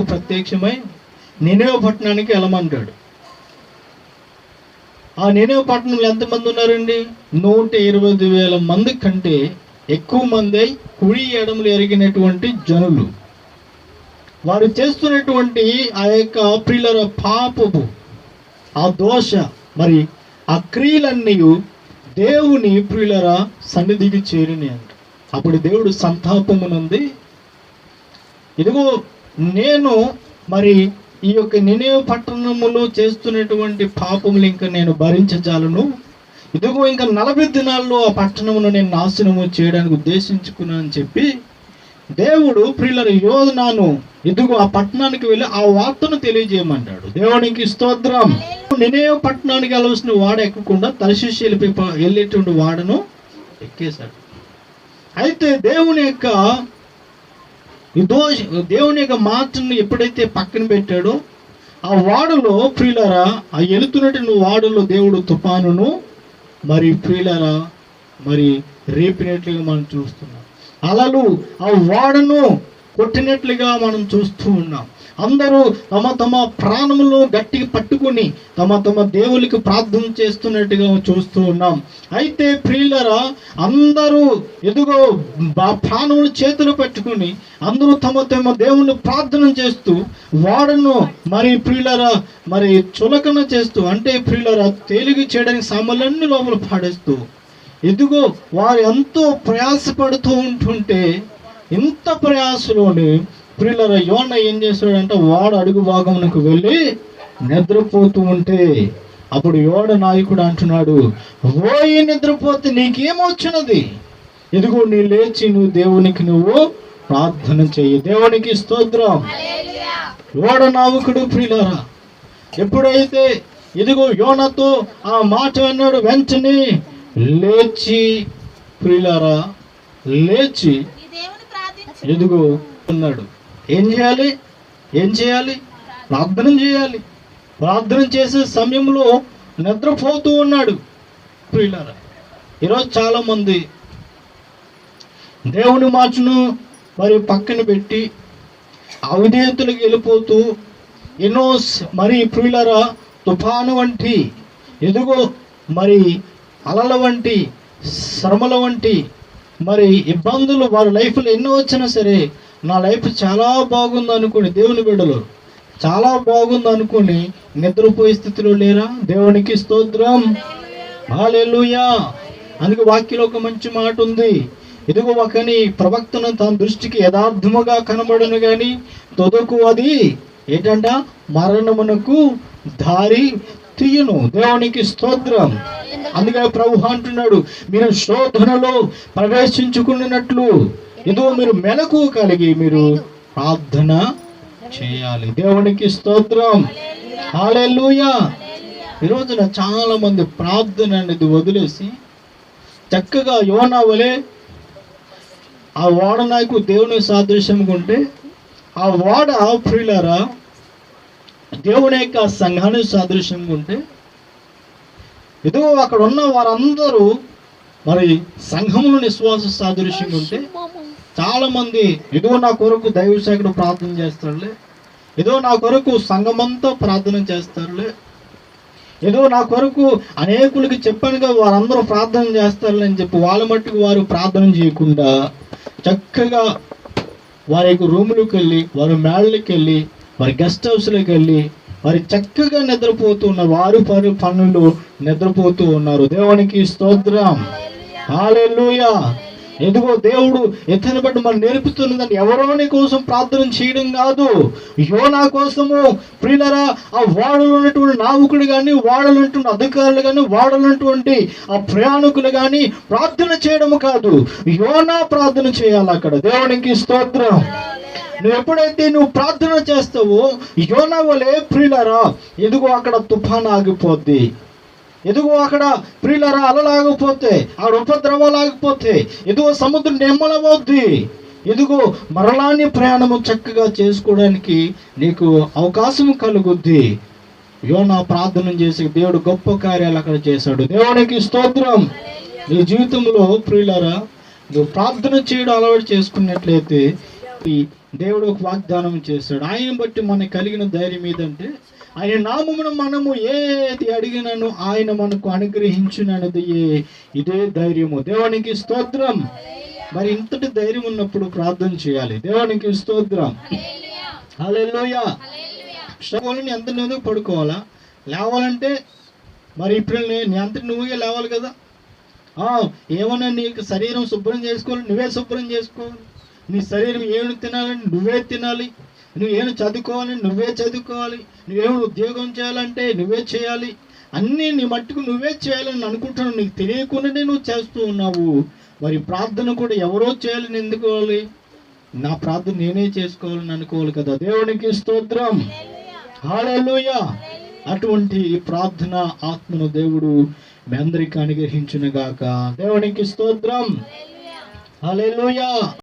ప్రత్యక్షమై నినేవే పట్టణానికి వెళ్ళమంటాడు. ఆ నినేవే పట్టణంలో ఎంతమంది ఉన్నారండి? 120,000 మంది కంటే ఎక్కువ మంది కుడి ఎడమలు ఎరిగినటువంటి జనులు. వారు చేస్తున్నటువంటి ఆ యొక్క ప్రియుల పాపము, ఆ దోష, మరి ఆ క్రియలన్నీ దేవుని ప్రియుల సన్నిధికి చేరిని అంట. అప్పుడు దేవుడు సంతాపమునంది, ఇదిగో నేను మరి ఈ యొక్క నినేవే పట్టణములో చేస్తున్నటువంటి పాపములు ఇంకా నేను భరించజాలను, ఇదిగో ఇంకా 40 దినాల్లో ఆ పట్టణమును నేను నాశనము చేయడానికి ఉద్దేశించుకున్నాను అని చెప్పి దేవుడు ప్రియుల యోనాను ఇదిగో ఆ పట్టణానికి వెళ్ళి ఆ వార్తను తెలియజేయమంటాడు. దేవునికి స్తోత్రం. నినేవే పట్టణానికి వెళ్ళవలసిన వాడ ఎక్కకుండా తర్షీషు వెళ్ళేటువంటి వాడను ఎక్కేశాడు. అయితే దేవుని యొక్క మాటను ఎప్పుడైతే పక్కన పెట్టాడో ఆ వాడలో ప్రియులరా, ఆ వెళుతున్నటువంటి వాడలో దేవుడు తుఫానును మరి ప్రియులరా మరి రేపినట్లుగా మనం చూస్తున్నాం. అలలు ఆ వాడను కొట్టినట్లుగా మనం చూస్తూ ఉన్నాం. అందరూ తమ తమ ప్రాణములు గట్టిగా పట్టుకుని తమ తమ దేవునికి ప్రార్థన చేస్తున్నట్టుగా చూస్తూ ఉన్నాం. అయితే ప్రియులరా, అందరూ ఎదుగో ప్రాణములు చేతులు పెట్టుకుని అందరూ తమ తమ దేవుని ప్రార్థన చేస్తూ వాడను మరి ప్రియులరా మరి చులకన చేస్తూ, అంటే ప్రియులరా తేలిగి చేయడానికి సామాన్లన్నీ లోపల పాడేస్తూ, ఎదుగో వారు ఎంతో ప్రయాసపడుతూ ఉంటుంటే ఇంత ప్రయాసలోని ప్రియులరా యోనా ఏం చేస్తాడంటే వాడు అడుగు భాగమునకు వెళ్ళి నిద్రపోతూ ఉంటే అప్పుడు యోడ నాయకుడు అంటున్నాడు, ఓయి నిద్రపోతే నీకేమొచ్చినది? ఇదిగో నీ లేచి నువ్వు దేవునికి ప్రార్థన చెయ్యి. దేవునికి స్తోత్రం. యోడ నాయకుడు ప్రియులరా ఎప్పుడైతే ఇదిగో యోనాతో ఆ మాట అన్నాడు, వెంటనే లేచి ప్రియులరా లేచి ఎదుగో ఉన్నాడు. ఏం చేయాలి? ప్రార్థన చేయాలి. ప్రార్థన చేసే సమయంలో నిద్రపోతూ ఉన్నాడు. ప్రియులారా, ఈరోజు చాలామంది దేవుని మాటను మరి పక్కన పెట్టి అవిధేయతలకు వెళ్ళిపోతూ ఎన్నో మరి ప్రియులారా తుఫాను వంటి ఎదుగో మరి అలల వంటి శ్రమల వంటి మరి ఇబ్బందులు వారి లైఫ్లో ఎన్నో వచ్చినా సరే నా లైఫ్ చాలా బాగుంది అనుకుని, దేవుని బిడ్డలు చాలా బాగుంది అనుకుని నిద్రపోయే స్థితిలో లేరా? దేవునికి స్తోత్రం. హల్లెలూయా. అందుకే వాక్యంలో ఒక మంచి మాట ఉంది, ఇదిగో ఒకని ప్రవక్తను తన దృష్టికి యథార్థముగా కనబడును కానీ తొదకు అది ఏంటంట మరణమునకు దారి తీయును. దేవునికి స్తోత్రం. అందుకే ప్రభు అంటున్నాడు, మీరు శోధనలో ప్రవేశించుకున్నట్లు ఇదిగో మీరు మెలకు కలిగి మీరు ప్రార్థన చేయాలి. దేవునికి స్తోత్రం. హల్లెలూయా. ఈరోజున చాలా మంది ప్రార్థన అనేది వదిలేసి చక్కగా యోనా వలె ఆ వాడ నాయకుడు దేవుని సాదృశ్యంగా ఉంటే ఆ వాడ ప్రియులారా దేవుని యొక్క సంఘాన్ని సాదృశ్యంగా ఉంటే ఇదిగో అక్కడ ఉన్న వారందరూ మరి సంఘములు నిశ్వాస సాదృశ్యంగా ఉంటే చాలా మంది ఇదిగో నా కొరకు దైవ సేవకుడు ప్రార్థన చేస్తారులే, ఏదో నా కొరకు సంఘమంతా ప్రార్థన చేస్తారులే, ఏదో నా కొరకు అనేకులకి చెప్పానుగా వారందరూ ప్రార్థన చేస్తారులే అని చెప్పి వాళ్ళ మట్టుకు వారు ప్రార్థన చేయకుండా చక్కగా వారి యొక్క రూములకు వెళ్ళి వారి మేళ్ళకి వెళ్ళి వారి గెస్ట్ హౌస్లోకి వెళ్ళి వారి చక్కగా నిద్రపోతూ ఉన్నారు. వారి పనులు నిద్రపోతూ ఉన్నారు. దేవునికి స్తోత్రం. హల్లెలూయా. ఎందుకో దేవుడు ఎత్తని బట్టి మనం నేర్పుతున్నదని ఎవరోని కోసం ప్రార్థన చేయడం కాదు, యోనా కోసము ప్రియులరా ఆ వాడలో ఉన్నటువంటి నావికుడు కానీ వాడలో ఉన్నటువంటి అధికారులు కానీ వాడలో ఉన్నటువంటి ఆ ప్రయాణికులు కానీ ప్రార్థన చేయడం కాదు, యోనా ప్రార్థన చేయాలి అక్కడ. దేవునికి స్తోత్రం. నువ్వు ఎప్పుడైతే నువ్వు ప్రార్థన చేస్తావో యోనా వలె ప్రియులరా ఎదుగో అక్కడ తుఫాను ఆగిపోద్ది, ఎదుగో అక్కడ ప్రియులరా అలలాగిపోతే ఆ ఉపద్రవాలు ఆగిపోతే ఎదుగో సముద్రం నెమ్మలవద్ది, ఎదుగో మరలాని ప్రయాణము చక్కగా చేసుకోవడానికి నీకు అవకాశం కలుగుద్ది. యోనా ప్రార్థన చేసి దేవుడు గొప్ప కార్యాలు అక్కడ చేశాడు. దేవునికి స్తోత్రం. నీ జీవితంలో ప్రియులరా నువ్వు ప్రార్థన చేయడం అలవాటు చేసుకున్నట్లయితే దేవుడు ఒక వాగ్దానం చేశాడు. ఆయన బట్టి మనకు కలిగిన ధైర్యం ఏదంటే, ఆయన నామమును మనము ఏది అడిగినను ఆయన మనకు అనుగ్రహించునన్నది ఇదే ధైర్యము. దేవునికి స్తోత్రం. మరి ఇంతటి ధైర్యం ఉన్నప్పుడు ప్రార్థన చేయాలి. దేవునికి స్తోత్రం. హల్లెలూయా. శ్రమని ఎంత నువ్వు పడుకోవాలా? లేవాలంటే మరి ఇప్పుడు నీ అంతటి నువ్వుగా లేవాలి కదా. ఏమన్నా నీకు శరీరం శుభ్రం చేసుకోవాలి, నువ్వే శుభ్రం చేసుకోవాలి. నీ శరీరం ఏమి తినాలని నువ్వే తినాలి. నువ్వేమి చదువుకోవాలని నువ్వే చదువుకోవాలి. నువ్వేమి ఉద్యోగం చేయాలంటే నువ్వే చేయాలి. అన్నీ నీ మట్టుకు నువ్వే చేయాలని అనుకుంటున్నావు. నీకు తెలియకుండానే నువ్వు చేస్తూ ఉన్నావు. మరి ప్రార్థన కూడా ఎవరో చేయాలని ఎందుకోవాలి? నా ప్రార్థన నేనే చేసుకోవాలని అనుకోవాలి కదా. దేవునికి స్తోత్రం. హల్లెలూయా. అటువంటి ప్రార్థన ఆత్మను దేవుడు మీ అందరికీ అనుగ్రహించును గాక. దేవునికి స్తోత్రం. హల్లెలూయా.